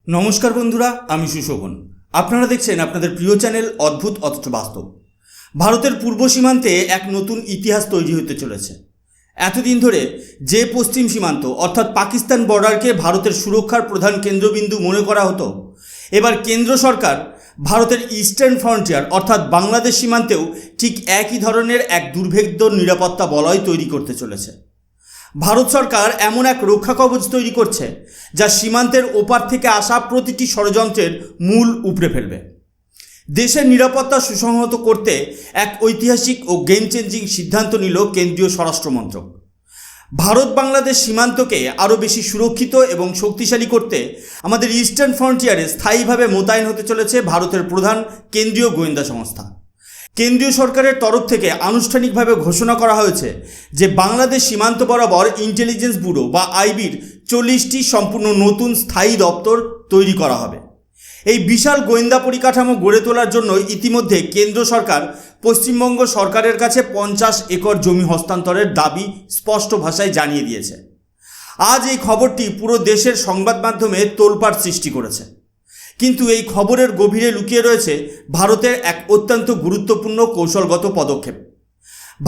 নমস্কার বন্ধুরা, আমি সুশোভন। আপনারা দেখছেন আপনাদের প্রিয় চ্যানেল অদ্ভুত অথচ বাস্তব। ভারতের পূর্ব সীমান্তে এক নতুন ইতিহাস তৈরি হতে চলেছে। এতদিন ধরে যে পশ্চিম সীমান্ত অর্থাৎ পাকিস্তান বর্ডারকে ভারতের সুরক্ষার প্রধান কেন্দ্রবিন্দু মনে করা হতো, এবার কেন্দ্র সরকার ভারতের ইস্টার্ন ফ্রন্টিয়ার অর্থাৎ বাংলাদেশ সীমান্তেও ঠিক একই ধরনের এক দুর্ভেদ্য নিরাপত্তা বলয় তৈরি করতে চলেছে। ভারত সরকার এমন এক রক্ষা কবচ তৈরি করছে যা সীমান্তের ওপার থেকে আসা প্রতিটি ষড়যন্ত্রের মূল উপড়ে ফেলবে। দেশের নিরাপত্তা সুসংহত করতে এক ঐতিহাসিক ও গেম চেঞ্জিং সিদ্ধান্ত নিল কেন্দ্রীয় স্বরাষ্ট্র মন্ত্রক। ভারত বাংলাদেশ সীমান্তকে আরও বেশি সুরক্ষিত এবং শক্তিশালী করতে আমাদের ইস্টার্ন ফ্রন্টিয়ারে স্থায়ীভাবে মোতায়েন হতে চলেছে ভারতের প্রধান কেন্দ্রীয় গোয়েন্দা সংস্থা। কেন্দ্রীয় সরকারের তরফ থেকে আনুষ্ঠানিকভাবে ঘোষণা করা হয়েছে যে বাংলাদেশ সীমান্ত বরাবর ইন্টেলিজেন্স ব্যুরো বা আইবির 40টি সম্পূর্ণ নতুন স্থায়ী দপ্তর তৈরি করা হবে। এই বিশাল গোয়েন্দা পরিকাঠামো গড়ে তোলার জন্য ইতিমধ্যে কেন্দ্র সরকার পশ্চিমবঙ্গ সরকারের কাছে 50 একর জমি হস্তান্তরের দাবি স্পষ্ট ভাষায় জানিয়ে দিয়েছে। আজ এই খবরটি পুরো দেশের সংবাদ মাধ্যমে তোলপাড় সৃষ্টি করেছে, কিন্তু এই খবরের গভীরে লুকিয়ে রয়েছে ভারতের এক অত্যন্ত গুরুত্বপূর্ণ কৌশলগত পদক্ষেপ।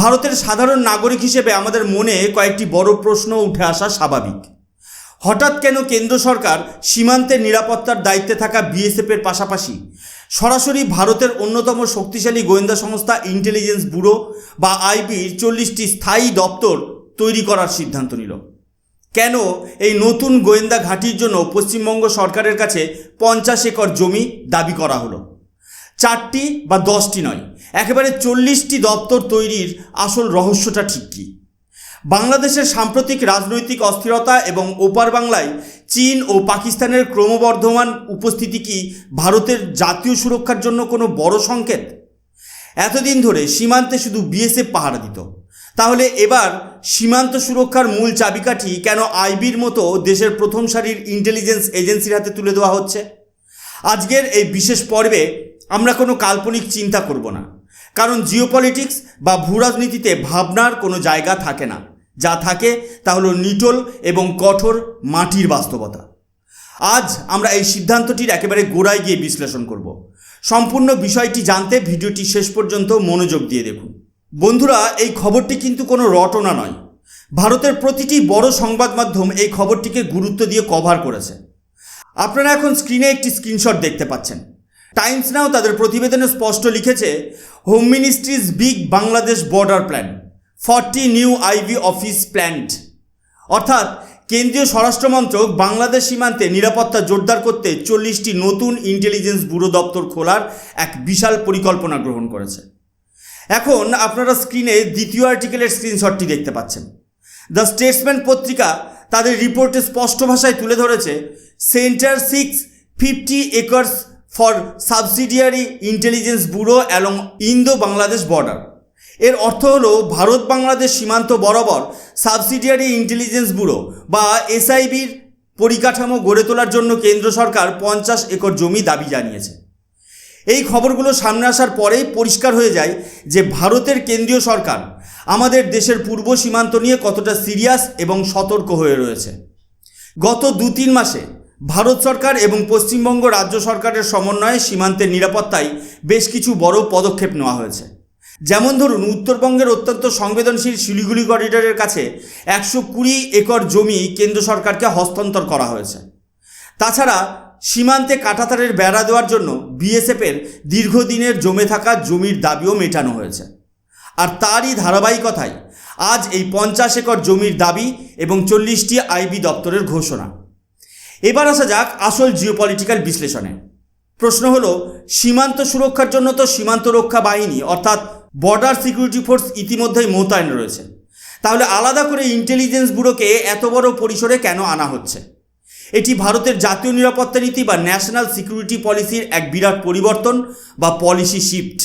ভারতের সাধারণ নাগরিক হিসেবে আমাদের মনে কয়েকটি বড় প্রশ্ন উঠে আসা স্বাভাবিক। হঠাৎ কেন কেন্দ্র সরকার সীমান্তের নিরাপত্তার দায়িত্বে থাকা বিএসএফের পাশাপাশি সরাসরি ভারতের অন্যতম শক্তিশালী গোয়েন্দা সংস্থা ইন্টেলিজেন্স ব্যুরো বা আইবির 40টি স্থায়ী দপ্তর তৈরি করার সিদ্ধান্ত নিল? কেন এই নতুন গোয়েন্দা ঘাঁটির জন্য পশ্চিমবঙ্গ সরকারের কাছে 50 একর জমি দাবি করা হলো? 4টি বা 10টি নয়, একেবারে 40টি দপ্তর তৈরির আসল রহস্যটা ঠিক কী? বাংলাদেশের সাম্প্রতিক রাজনৈতিক অস্থিরতা এবং ওপার বাংলায় চীন ও পাকিস্তানের ক্রমবর্ধমান উপস্থিতি কি ভারতের জাতীয় সুরক্ষার জন্য কোনো বড় সংকেত? এতদিন ধরে সীমান্তে শুধু বিএসএফ পাহারা দিত, তাহলে এবার সীমান্ত সুরক্ষার মূল চাবিকাঠি কেন আইবির মতো দেশের প্রথম সারির ইন্টেলিজেন্স এজেন্সির হাতে তুলে দেওয়া হচ্ছে? আজকের এই বিশেষ পর্বে আমরা কোনো কাল্পনিক চিন্তা করব না, কারণ জিওপলিটিক্স বা ভূরাজনীতিতে ভাবনার কোনো জায়গা থাকে না। যা থাকে তা হলো নিটোল এবং কঠোর মাটির বাস্তবতা। আজ আমরা এই সিদ্ধান্তটির একেবারে গোড়ায় গিয়ে বিশ্লেষণ করব। সম্পূর্ণ বিষয়টি জানতে ভিডিওটি শেষ পর্যন্ত মনোযোগ দিয়ে দেখুন। বন্ধুরা, এই খবরটি কিন্তু কোনো রটনা নয়। ভারতের প্রতিটি বড় সংবাদ মাধ্যম এই খবরটিকে গুরুত্ব দিয়ে কভার করেছে। আপনারা এখন স্ক্রিনে একটি স্ক্রিনশট দেখতে পাচ্ছেন। টাইমস নাও তাদের প্রতিবেদনে স্পষ্ট লিখেছে, home ministry's big Bangladesh border plan, 40 new IB office planned. অর্থাৎ কেন্দ্রীয় স্বরাষ্ট্র মন্ত্রক বাংলাদেশ সীমান্তে নিরাপত্তা জোরদার করতে 40টি নতুন ইন্টেলিজেন্স ব্যুরো দপ্তর খোলার এক বিশাল পরিকল্পনা গ্রহণ করেছে। এখন আপনারা স্ক্রিনে দ্বিতীয় আর্টিকেলের স্ক্রিনশটটি দেখতে পাচ্ছেন। দ্য স্টেটসম্যান পত্রিকা তাদের রিপোর্টে স্পষ্ট ভাষায় তুলে ধরেছে, centre 650 acres for subsidiary intelligence bureau along Indo Bangladesh border. এর অর্থ হলো ভারত বাংলাদেশ সীমান্ত বরাবর সাবসিডিয়ারি ইন্টেলিজেন্স ব্যুরো বা এসআইবির পরিকাঠামো গড়ে তোলার জন্য কেন্দ্র সরকার 50 একর জমি দাবি জানিয়েছে। এই খবরগুলো সামনে আসার পরেই পরিষ্কার হয়ে যায় যে ভারতের কেন্দ্রীয় সরকার আমাদের দেশের পূর্ব সীমান্ত নিয়ে কতটা সিরিয়াস এবং সতর্ক হয়ে রয়েছে। গত 2-3 মাসে ভারত সরকার এবং পশ্চিমবঙ্গ রাজ্য সরকারের সমন্বয়ে সীমান্তের নিরাপত্তায় বেশ কিছু বড় পদক্ষেপ নেওয়া হয়েছে। যেমন ধরুন, উত্তরবঙ্গের অত্যন্ত সংবেদনশীল শিলিগুড়ি করিডোরের কাছে 120 একর জমি কেন্দ্র সরকারকে হস্তান্তর করা হয়েছে। তাছাড়া সীমান্তে কাঁটাতারের বেড়া দেওয়ার জন্য বিএসএফের দীর্ঘদিনের জমে থাকা জমির দাবিও মেটানো হয়েছে। আর তারই ধারাবাহিকতায় আজ এই 50 একর জমির দাবি এবং 40টি আইবি দপ্তরের ঘোষণা। এবার আসা যাক আসল জিওপলিটিক্যাল বিশ্লেষণে। প্রশ্ন হলো, সীমান্ত সুরক্ষার জন্য তো সীমান্ত রক্ষা বাহিনী অর্থাৎ বর্ডার সিকিউরিটি ফোর্স ইতিমধ্যেই মোতায়েন রয়েছে, তাহলে আলাদা করে ইন্টেলিজেন্স ব্যুরোকে এত বড় পরিসরে কেন আনা হচ্ছে? এটি ভারতের জাতীয় নিরাপত্তা নীতি বা ন্যাশনাল সিকিউরিটি পলিসির এক বিরাট পরিবর্তন বা পলিসি শিফট।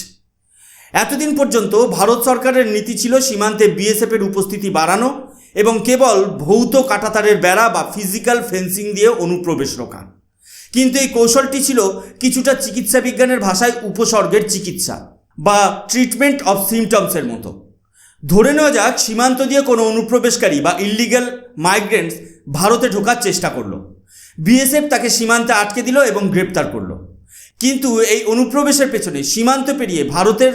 এতদিন পর্যন্ত ভারত সরকারের নীতি ছিল সীমান্তে বিএসএফের উপস্থিতি বাড়ানো এবং কেবল ভৌত কাঁটাতারের বেড়া বা ফিজিক্যাল ফেন্সিং দিয়ে অনুপ্রবেশ রোকা। কিন্তু এই কৌশলটি ছিল কিছুটা চিকিৎসা বিজ্ঞানের ভাষায় উপসর্গের চিকিৎসা বা ট্রিটমেন্ট অফ সিমটমসের মতো। ধরে নেওয়া যাক সীমান্ত দিয়ে কোনো অনুপ্রবেশকারী বা ইল্লিগ্যাল মাইগ্রেন্টস ভারতে ঢোকার চেষ্টা করলো। বিএসএফ তাকে সীমান্তে আটকে দিল এবং গ্রেপ্তার করলো। কিন্তু এই অনুপ্রবেশের পেছনে সীমান্ত পেরিয়ে ভারতের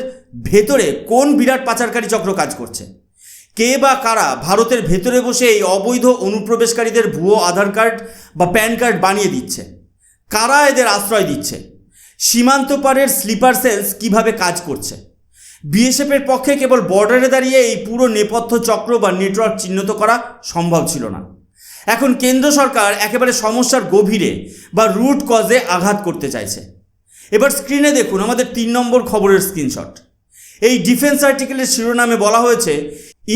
ভেতরে কোন বিরাট পাচারকারী চক্র কাজ করছে? কে বা কারা ভারতের ভেতরে বসে এই অবৈধ অনুপ্রবেশকারীদের ভুয়ো আধার কার্ড বা প্যান কার্ড বানিয়ে দিচ্ছে? কারা এদের আশ্রয় দিচ্ছে? সীমান্ত পারের স্লিপার সেলস কিভাবে কাজ করছে? বিএসএফের পক্ষে কেবল বর্ডারে দাঁড়িয়ে এই পুরো নেপথ্য চক্র বা নেটওয়ার্ক চিহ্নিত করা সম্ভব ছিল না। এখন কেন্দ্র সরকার একেবারে সমস্যার গভীরে বা রুট কজে আঘাত করতে চাইছে। এবার স্ক্রিনে দেখুন আমাদের 3 নম্বর খবরের স্ক্রিনশট। এই ডিফেন্স আর্টিকেলের শিরোনামে বলা হয়েছে,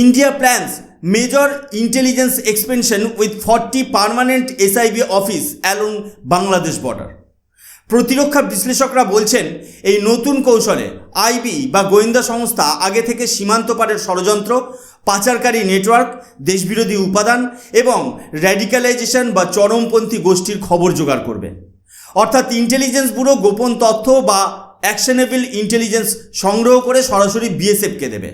India plans major intelligence expansion with 40 permanent SIB office along Bangladesh border. প্রতিরক্ষা বিশ্লেষকরা বলছেন, এই নতুন কৌশলে আইবি বা গোয়েন্দা সংস্থা আগে থেকে সীমান্ত পারের ষড়যন্ত্র, পাচারকারী নেটওয়ার্ক, দেশবিরোধী উপাদান এবং র্যাডিক্যালাইজেশন বা চরমপন্থী গোষ্ঠীর খবর জোগাড় করবে। অর্থাৎ ইন্টেলিজেন্স ব্যুরো গোপন তথ্য বা অ্যাকশনেবল ইন্টেলিজেন্স সংগ্রহ করে সরাসরি বিএসএফকে দেবে,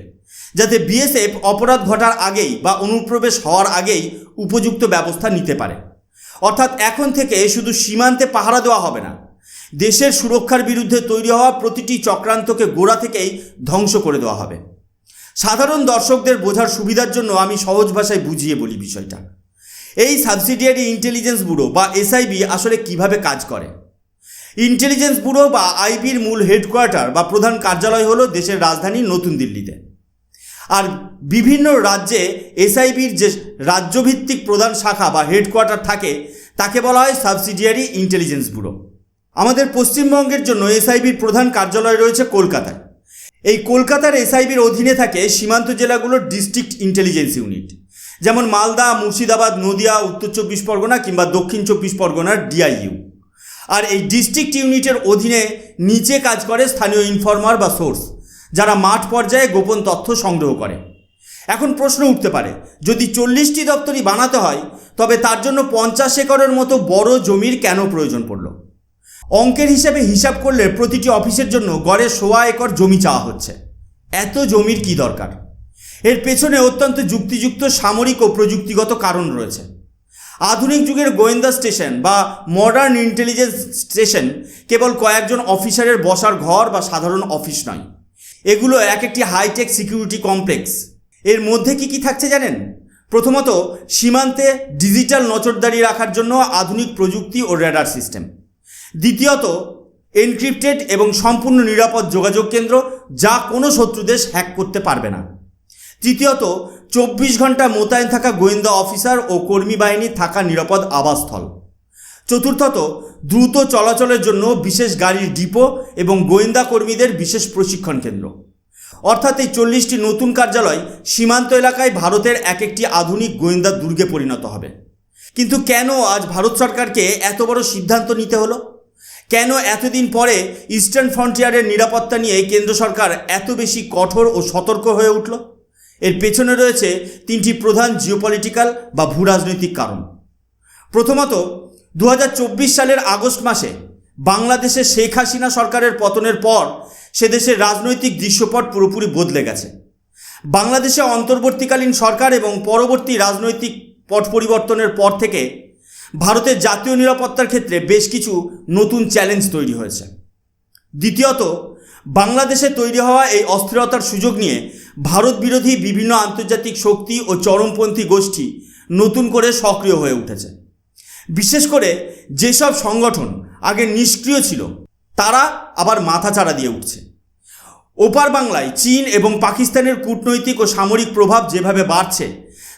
যাতে বিএসএফ অপরাধ ঘটার আগেই বা অনুপ্রবেশ হওয়ার আগেই উপযুক্ত ব্যবস্থা নিতে পারে। অর্থাৎ এখন থেকে শুধু সীমান্তে পাহারা দেওয়া হবে না, দেশের সুরক্ষার বিরুদ্ধে তৈরি হওয়া প্রতিটি চক্রান্তকে গোড়া থেকেই ধ্বংস করে দেওয়া হবে। সাধারণ দর্শকদের বোঝার সুবিধার জন্য আমি সহজ ভাষায় বুঝিয়ে বলি বিষয়টা। এই সাবসিডিয়ারি ইন্টেলিজেন্স ব্যুরো বা এসআইবি আসলে কিভাবে কাজ করে। ইন্টেলিজেন্স ব্যুরো বা আইবির মূল হেডকোয়ার্টার বা প্রধান কার্যালয় হলো দেশের রাজধানী নতুন দিল্লিতে। আর বিভিন্ন রাজ্যে এসআইবির যে রাজ্যভিত্তিক প্রধান শাখা বা হেডকোয়ার্টার থাকে তাকে বলা হয় সাবসিডিয়ারি ইন্টেলিজেন্স ব্যুরো। আমাদের পশ্চিমবঙ্গের জন্য এসআইবির প্রধান কার্যালয় রয়েছে কলকাতায়। এই কলকাতার এসআইবির অধীনে থাকে সীমান্ত জেলাগুলোর ডিস্ট্রিক্ট ইন্টেলিজেন্স ইউনিট, যেমন মালদা, মুর্শিদাবাদ, নদিয়া, উত্তর 24 পরগনা কিংবা দক্ষিণ 24 পরগনার ডিআইইউ। আর এই ডিস্ট্রিক্ট ইউনিটের অধীনে নিচে কাজ করে স্থানীয় ইনফরমার বা সোর্স, যারা মাঠ পর্যায়ে গোপন তথ্য সংগ্রহ করে। এখন প্রশ্ন উঠতে পারে, যদি 40টি দপ্তরই বানাতে হয় তবে তার জন্য 50 একরের মতো বড় জমির কেন প্রয়োজন পড়ল? অঙ্কের হিসাব করলে প্রতিটি অফিসের জন্য গড়ে 1.25 একর জমি চাওয়া হচ্ছে। এত জমির কি দরকার? এর পেছনে অত্যন্ত যুক্তিযুক্ত সামরিক ও প্রযুক্তিগত কারণ রয়েছে। আধুনিক যুগের গোয়েন্দা স্টেশন বা মডার্ন ইন্টেলিজেন্স স্টেশন কেবল কয়েকজন অফিসারের বসার ঘর বা সাধারণ অফিস নয়, এগুলো একটি হাইটেক সিকিউরিটি কমপ্লেক্স। এর মধ্যে কি থাকছে জানেন? প্রথমত, সীমান্তে ডিজিটাল নজরদারি রাখার জন্য আধুনিক প্রযুক্তি ও রেডার সিস্টেম। দ্বিতীয়ত, এনক্রিপ্টেড এবং সম্পূর্ণ নিরাপদ যোগাযোগ কেন্দ্র, যা কোনো শত্রু দেশ হ্যাক করতে পারবে না। তৃতীয়ত, 24 ঘন্টা মোতায়েন থাকা গোয়েন্দা অফিসার ও কর্মী বাহিনী থাকা নিরাপদ আবাসস্থল। চতুর্থত, দ্রুত চলাচলের জন্য বিশেষ গাড়ির ডিপো এবং গোয়েন্দা কর্মীদের বিশেষ প্রশিক্ষণ কেন্দ্র। অর্থাৎ এই 40টি নতুন কার্যালয় সীমান্ত এলাকায় ভারতের একটি আধুনিক গোয়েন্দা দুর্গে পরিণত হবে। কিন্তু কেন আজ ভারত সরকারকে এত বড় সিদ্ধান্ত নিতে হলো? কেন এতদিন পরে ইস্টার্ন ফ্রন্টিয়ারের নিরাপত্তা নিয়ে কেন্দ্র সরকার এত বেশি কঠোর ও সতর্ক হয়ে উঠল? এর পেছনে রয়েছে 3টি প্রধান জিওপলিটিক্যাল বা ভূরাজনৈতিক কারণ। প্রথমত, 2024 সালের আগস্ট মাসে বাংলাদেশে শেখ হাসিনা সরকারের পতনের পর সে দেশের রাজনৈতিক দৃশ্যপট পুরোপুরি বদলে গেছে। বাংলাদেশে অন্তর্বর্তীকালীন সরকার এবং পরবর্তী রাজনৈতিক পট পরিবর্তনের পর থেকে ভারতের জাতীয় নিরাপত্তার ক্ষেত্রে বেশ কিছু নতুন চ্যালেঞ্জ তৈরি হয়েছে। দ্বিতীয়ত, বাংলাদেশে তৈরি হওয়া এই অস্থিরতার সুযোগ নিয়ে ভারত বিরোধী বিভিন্ন আন্তর্জাতিক শক্তি ও চরমপন্থী গোষ্ঠী নতুন করে সক্রিয় হয়ে উঠেছে। বিশেষ করে যেসব সংগঠন আগে নিষ্ক্রিয় ছিল তারা আবার মাথাচাড়া দিয়ে উঠছে। ওপার বাংলায় চীন এবং পাকিস্তানের কূটনৈতিক ও সামরিক প্রভাব যেভাবে বাড়ছে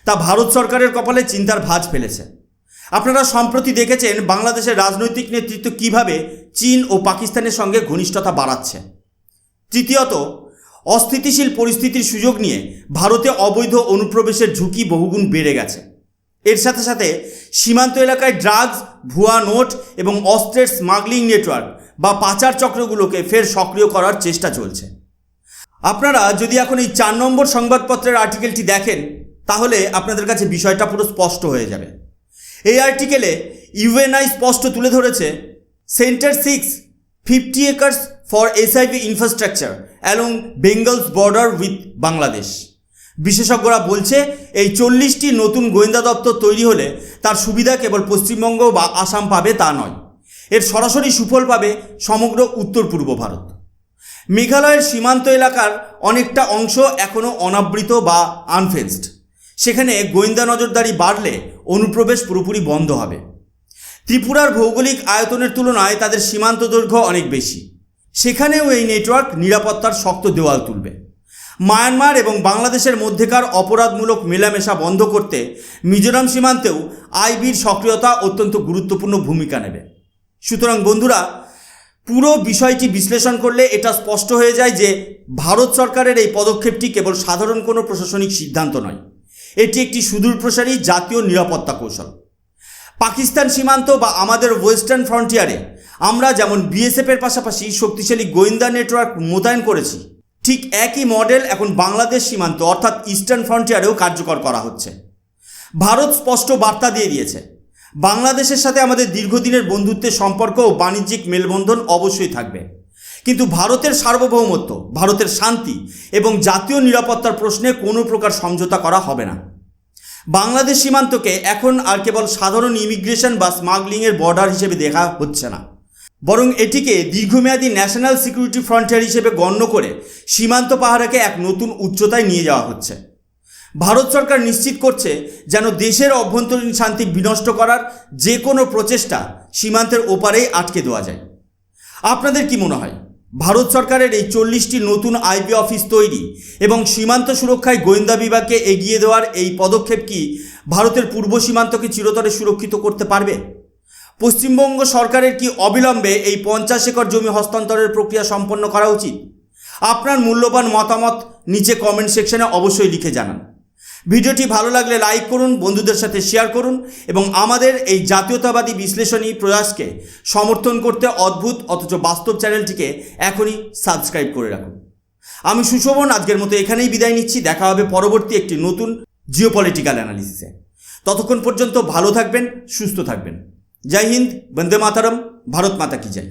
তা ভারত সরকারের কপালে চিন্তার ভাঁজ ফেলেছে। আপনারা সম্প্রতি দেখেছেন বাংলাদেশের রাজনৈতিক নেতৃত্ব কিভাবে চীন ও পাকিস্তানের সঙ্গে ঘনিষ্ঠতা বাড়াচ্ছে। তৃতীয়ত, অস্থিতিশীল পরিস্থিতির সুযোগ নিয়ে ভারতে অবৈধ অনুপ্রবেশের ঝুঁকি বহুগুণ বেড়ে গেছে। এর সাথে সাথে সীমান্ত এলাকায় ড্রাগস, ভুয়া নোট এবং অস্ত্রের স্মাগলিং নেটওয়ার্ক বা পাচার চক্রগুলোকে ফের সক্রিয় করার চেষ্টা চলছে। আপনারা যদি এখন এই 4 নম্বর সংবাদপত্রের আর্টিকেলটি দেখেন তাহলে আপনাদের কাছে বিষয়টা পুরো স্পষ্ট হয়ে যাবে। এই আর্টিকেলে ইউএনআই স্পষ্ট তুলে ধরেছে, centre 6 50 acres for SIB infrastructure along Bengal's border with Bangladesh. বিশেষজ্ঞরা বলছে এই 40টি নতুন গোয়েন্দা দপ্তর তৈরি হলে তার সুবিধা কেবল পশ্চিমবঙ্গ বা আসাম পাবে তা নয়, এর সরাসরি সুফল পাবে সমগ্র উত্তর পূর্ব ভারত। মেঘালয়ের সীমান্ত এলাকার অনেকটা অংশ এখনও অনাবৃত বা আনফেন্সড। সেখানে গোয়েন্দা নজরদারি বাড়লে অনুপ্রবেশ পুরোপুরি বন্ধ হবে। ত্রিপুরার ভৌগোলিক আয়তনের তুলনায় তাদের সীমান্ত দৈর্ঘ্য অনেক বেশি, সেখানেও এই নেটওয়ার্ক নিরাপত্তার শক্ত দেওয়াল তুলবে। মায়ানমার এবং বাংলাদেশের মধ্যেকার অপরাধমূলক মেলামেশা বন্ধ করতে মিজোরাম সীমান্তেও আইবির সক্রিয়তা অত্যন্ত গুরুত্বপূর্ণ ভূমিকা নেবে। সুতরাং বন্ধুরা, পুরো বিষয়টি বিশ্লেষণ করলে এটা স্পষ্ট হয়ে যায় যে ভারত সরকারের এই পদক্ষেপটি কেবল সাধারণ কোনো প্রশাসনিক সিদ্ধান্ত নয়, এটি একটি সুদূরপ্রসারী জাতীয় নিরাপত্তা কৌশল। পাকিস্তান সীমান্ত বা আমাদের ওয়েস্টার্ন ফ্রন্টিয়ারে আমরা যেমন বিএসএফের পাশাপাশি শক্তিশালী গোয়েন্দা নেটওয়ার্ক মোতায়েন করেছি, ঠিক একই মডেল এখন বাংলাদেশ সীমান্ত অর্থাৎ ইস্টার্ন ফ্রন্টিয়ারেও কার্যকর করা হচ্ছে। ভারত স্পষ্ট বার্তা দিয়ে দিয়েছে, বাংলাদেশের সাথে আমাদের দীর্ঘদিনের বন্ধুত্বের সম্পর্ক ও বাণিজ্যিক মেলবন্ধন অবশ্যই থাকবে, কিন্তু ভারতের সার্বভৌমত্ব, ভারতের শান্তি এবং জাতীয় নিরাপত্তার প্রশ্নে কোনো প্রকার সমঝোতা করা হবে না। বাংলাদেশ সীমান্তকে এখন আর কেবল সাধারণ ইমিগ্রেশন বা স্মাগলিংয়ের বর্ডার হিসেবে দেখা হচ্ছে না, বরং এটিকে দীর্ঘমেয়াদী ন্যাশনাল সিকিউরিটি ফ্রন্টিয়ার হিসেবে গণ্য করে সীমান্ত পাহারাকে এক নতুন উচ্চতায় নিয়ে যাওয়া হচ্ছে। ভারত সরকার নিশ্চিত করছে যেন দেশের অভ্যন্তরীণ শান্তি বিনষ্ট করার যে কোনো প্রচেষ্টা সীমান্তের ওপারেই আটকে দেওয়া যায়। আপনাদের কি মনে হয়, ভারত সরকারের এই 40টি নতুন আইবি অফিস তৈরি এবং সীমান্ত সুরক্ষায় গোয়েন্দা বিভাগকে এগিয়ে দেওয়ার এই পদক্ষেপ কি ভারতের পূর্ব সীমান্তকে চিরতরে সুরক্ষিত করতে পারবে? পশ্চিমবঙ্গ সরকারের কি অবিলম্বে এই 50 একর জমি হস্তান্তরের প্রক্রিয়া সম্পন্ন করা উচিত? আপনার মূল্যবান মতামত নিচে কমেন্ট সেকশনে অবশ্যই লিখে জানান। ভিডিওটি ভালো লাগলে লাইক করুন, বন্ধুদের সাথে শেয়ার করুন এবং আমাদের এই জাতীয়তাবাদী বিশ্লেষণী প্রয়াসকে সমর্থন করতে অদ্ভুত অথচ বাস্তব চ্যানেলটিকে এখনই সাবস্ক্রাইব করে রাখুন। আমি সুশোভন আজকের মতো এখানেই বিদায় নিচ্ছি। দেখা হবে পরবর্তী একটি নতুন জিওপলিটিক্যাল অ্যানালিসিসে। ততক্ষণ পর্যন্ত ভালো থাকবেন, সুস্থ থাকবেন। জয় হিন্দ, বন্দে মাতরম, ভারত মাতা কি জয়।